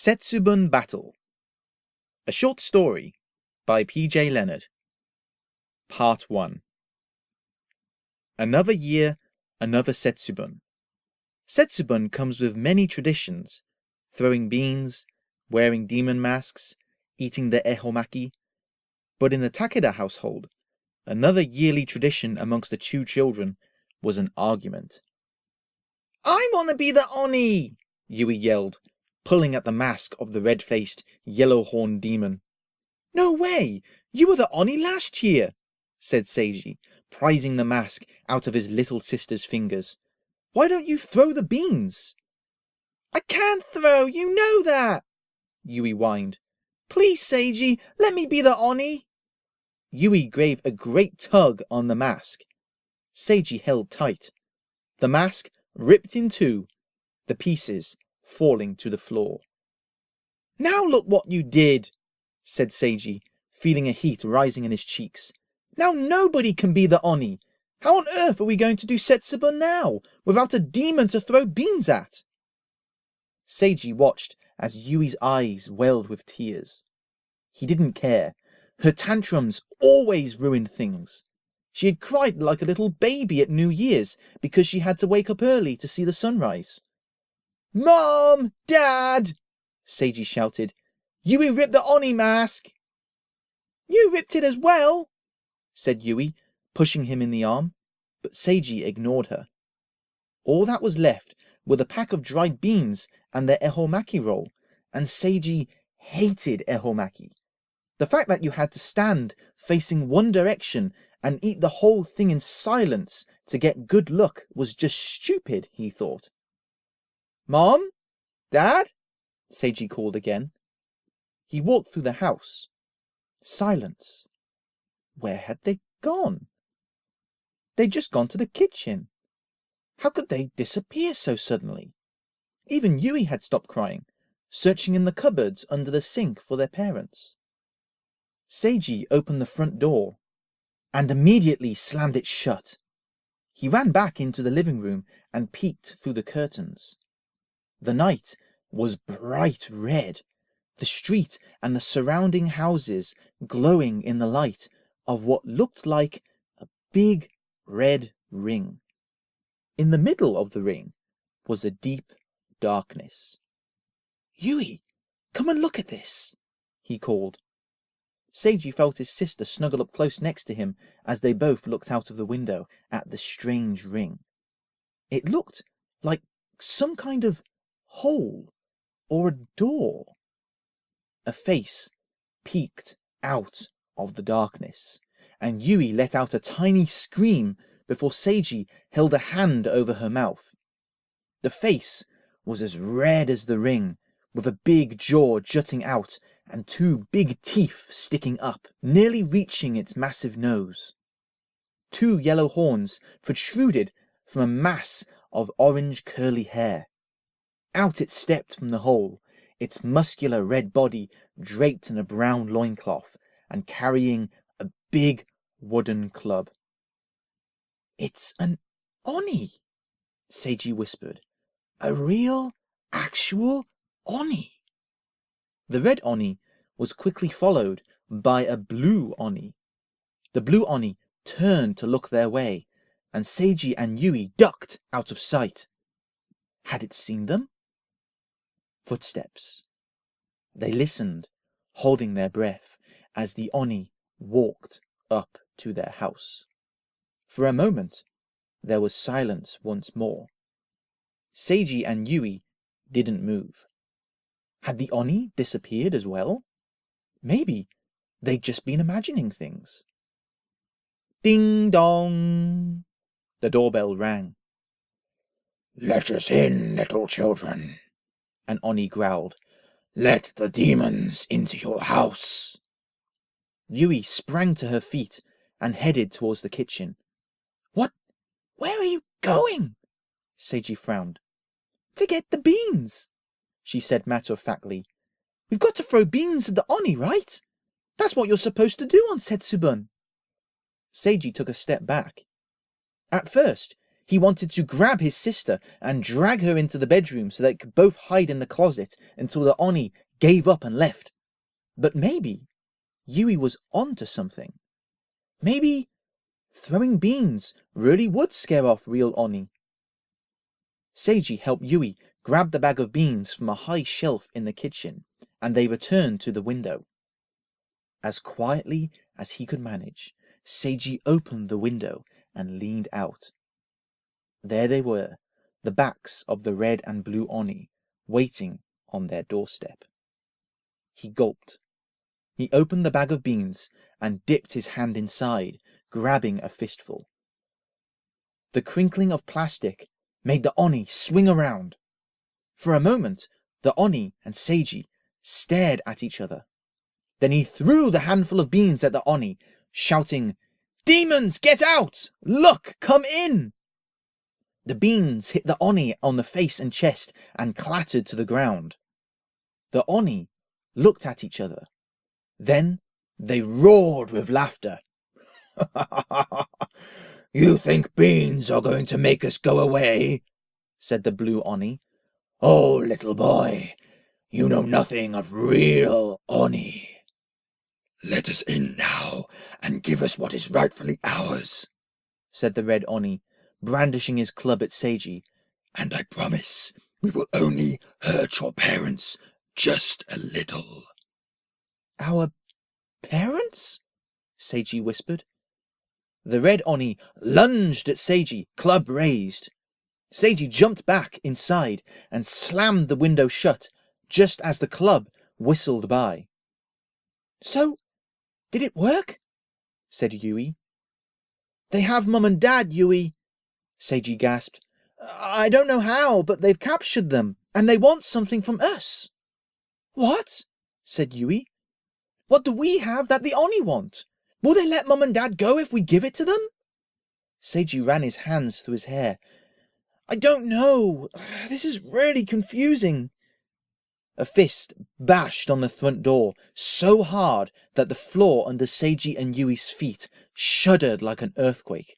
Setsubun Battle. A short story by PJ Leonard. Part 1. Another year, another Setsubun. Setsubun comes with many traditions: throwing beans, wearing demon masks, eating the ehomaki. But in the Takeda household, another yearly tradition amongst the two children was an argument. "I want to be the Oni!" Yui yelled, pulling at the mask of the red-faced, yellow-horned demon. "No way! You were the Oni last year," said Seiji, prizing the mask out of his little sister's fingers. "Why don't you throw the beans?" "I can't throw, you know that!" Yui whined. "Please, Seiji, let me be the Oni!" Yui gave a great tug on the mask. Seiji held tight. The mask ripped in two, the pieces falling to the floor. "Now look what you did," said Seiji, feeling a heat rising in his cheeks. "Now nobody can be the Oni. How on earth are we going to do Setsubun now, without a demon to throw beans at?" Seiji watched as Yui's eyes welled with tears. He didn't care. Her tantrums always ruined things. She had cried like a little baby at New Year's because she had to wake up early to see the sunrise. "Mom! Dad!" Seiji shouted. "Yui ripped the Oni mask!" "You ripped it as well," said Yui, pushing him in the arm, but Seiji ignored her. All that was left were the pack of dried beans and their ehomaki roll, and Seiji hated ehomaki. The fact that you had to stand facing one direction and eat the whole thing in silence to get good luck was just stupid, he thought. "Mom? Dad?" Seiji called again. He walked through the house. Silence. Where had they gone? They'd just gone to the kitchen. How could they disappear so suddenly? Even Yui had stopped crying, searching in the cupboards under the sink for their parents. Seiji opened the front door and immediately slammed it shut. He ran back into the living room and peeked through the curtains. The night was bright red, the street and the surrounding houses glowing in the light of what looked like a big red ring. In the middle of the ring was a deep darkness. "Yui, come and look at this," he called. Seiji felt his sister snuggle up close next to him as they both looked out of the window at the strange ring. It looked like some kind of hole or a door. A face peeked out of the darkness, and Yui let out a tiny scream before Seiji held a hand over her mouth. The face was as red as the ring, with a big jaw jutting out and two big teeth sticking up, nearly reaching its massive nose. Two yellow horns protruded from a mass of orange curly hair. Out it stepped from the hole, its muscular red body draped in a brown loincloth and carrying a big wooden club. "It's an Oni," Seiji whispered. "A real, actual Oni." The red Oni was quickly followed by a blue Oni. The blue Oni turned to look their way, and Seiji and Yui ducked out of sight. Had it seen them? Footsteps. They listened, holding their breath, as the Oni walked up to their house. For a moment, there was silence once more. Seiji and Yui didn't move. Had the Oni disappeared as well? Maybe they'd just been imagining things. Ding dong! The doorbell rang. "Let us in, little children," an Oni growled. "Let the demons into your house." Yui sprang to her feet and headed towards the kitchen. "What? Where are you going?" Seiji frowned. "To get the beans," she said matter-of-factly. "We've got to throw beans at the Oni, right? That's what you're supposed to do on Setsubun." Seiji took a step back. At first, He wanted to grab his sister and drag her into the bedroom so they could both hide in the closet until the Oni gave up and left. But maybe Yui was onto something. Maybe throwing beans really would scare off real Oni. Seiji helped Yui grab the bag of beans from a high shelf in the kitchen, and they returned to the window. As quietly as he could manage, Seiji opened the window and leaned out. There they were, the backs of the red and blue Oni, waiting on their doorstep. He gulped. He opened the bag of beans and dipped his hand inside, grabbing a fistful. The crinkling of plastic made the Oni swing around. For a moment, the Oni and Seiji stared at each other. Then he threw the handful of beans at the Oni, shouting, "Demons, get out! Look, come in!" The beans hit the Oni on the face and chest and clattered to the ground. The Oni looked at each other. Then they roared with laughter. You think beans are going to make us go away? Said the blue Oni. Oh, little boy, you know nothing of real Oni. Let us in now and give us what is rightfully ours, said the red Oni, brandishing his club at Seiji. And I promise we will only hurt your parents just a little. Our parents? Seiji whispered. The red Oni lunged at Seiji, club raised. Seiji jumped back inside and slammed the window shut just as the club whistled by. So, did it work? Said Yui. They have Mum and Dad, Yui, Seiji gasped. I don't know how, but they've captured them, and they want something from us. What? Said Yui. What do we have that the Oni want? Will they let Mum and Dad go if we give it to them? Seiji ran his hands through his hair. I don't know. This is really confusing. A fist bashed on the front door so hard that the floor under Seiji and Yui's feet shuddered like an earthquake.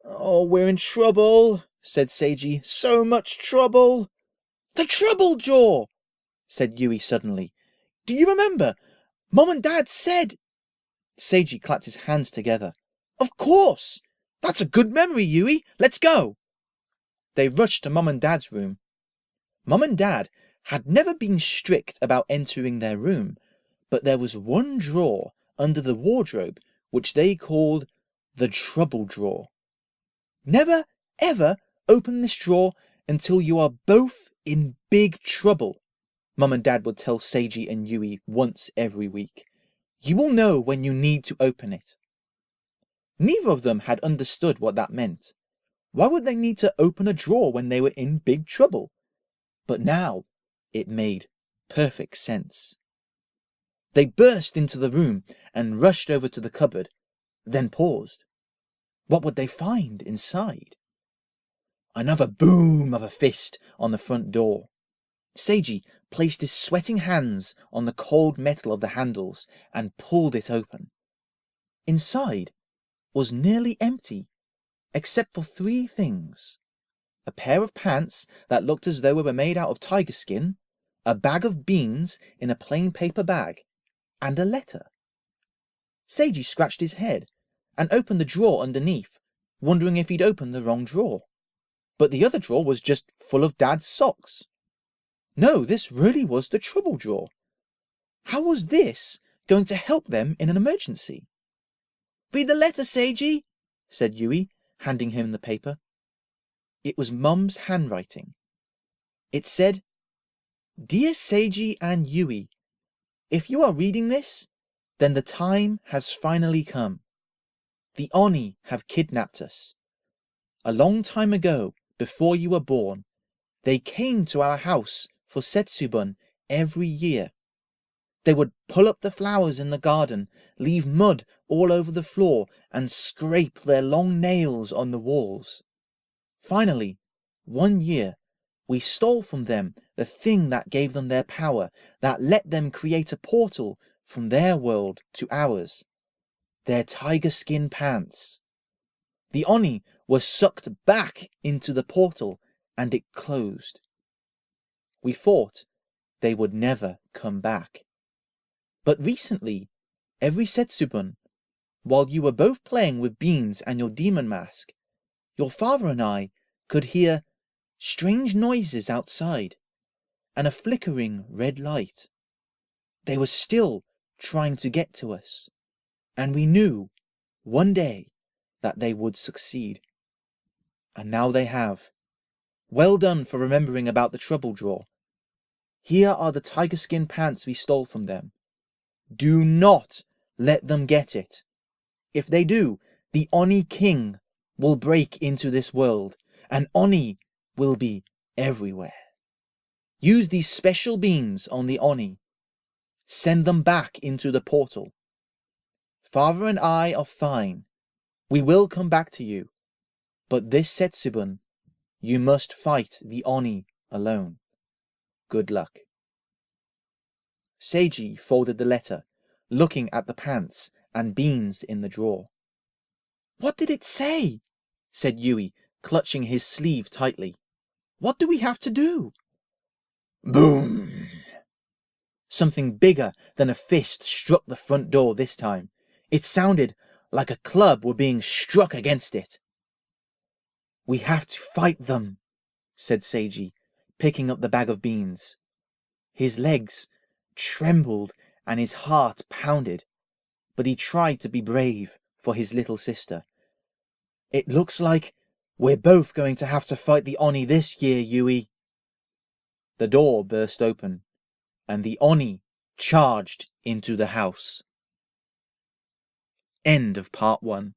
Oh, we're in trouble, said Seiji. So much trouble. The trouble jaw, said Yui suddenly. Do you remember? Mom and Dad said... Seiji clapped his hands together. Of course! That's a good memory, Yui. Let's go. They rushed to Mum and Dad's room. Mum and Dad had never been strict about entering their room, but there was one drawer under the wardrobe which they called the trouble drawer. Never, ever open this drawer until you are both in big trouble, Mum and Dad would tell Seiji and Yui once every week. You will know when you need to open it. Neither of them had understood what that meant. Why would they need to open a drawer when they were in big trouble? But now it made perfect sense. They burst into the room and rushed over to the cupboard, then paused. What would they find inside? Another boom of a fist on the front door. Seiji placed his sweating hands on the cold metal of the handles and pulled it open. Inside was nearly empty, except for three things. A pair of pants that looked as though they were made out of tiger skin, a bag of beans in a plain paper bag, and a letter. Seiji scratched his head and opened the drawer underneath, wondering if he'd opened the wrong drawer. But the other drawer was just full of Dad's socks. No, this really was the trouble drawer. How was this going to help them in an emergency? Read the letter, Seiji, said Yui, handing him the paper. It was Mum's handwriting. It said, Dear Seiji and Yui, if you are reading this, then the time has finally come. The Oni have kidnapped us. A long time ago, before you were born, they came to our house for Setsubun every year. They would pull up the flowers in the garden, leave mud all over the floor, and scrape their long nails on the walls. Finally, one year, we stole from them the thing that gave them their power, that let them create a portal from their world to ours. Their tiger skin pants. The Oni were sucked back into the portal and it closed. We thought they would never come back. But recently, every Setsubun, while you were both playing with beans and your demon mask, your father and I could hear strange noises outside and a flickering red light. They were still trying to get to us, and we knew one day that they would succeed. And now they have. Well done for remembering about the trouble drawer. Here are the tiger skin pants we stole from them. Do not let them get it. If they do, the Oni King will break into this world, and Oni will be everywhere. Use these special beams on the Oni. Send them back into the portal. Father and I are fine. We will come back to you. But this Setsubun, you must fight the Oni alone. Good luck. Seiji folded the letter, looking at the pants and beans in the drawer. What did it say? Said Yui, clutching his sleeve tightly. What do we have to do? Boom! Something bigger than a fist struck the front door this time. It sounded like a club were being struck against it. We have to fight them, said Seiji, picking up the bag of beans. His legs trembled and his heart pounded, but he tried to be brave for his little sister. It looks like we're both going to have to fight the Oni this year, Yui. The door burst open, and the Oni charged into the house. End of part 1.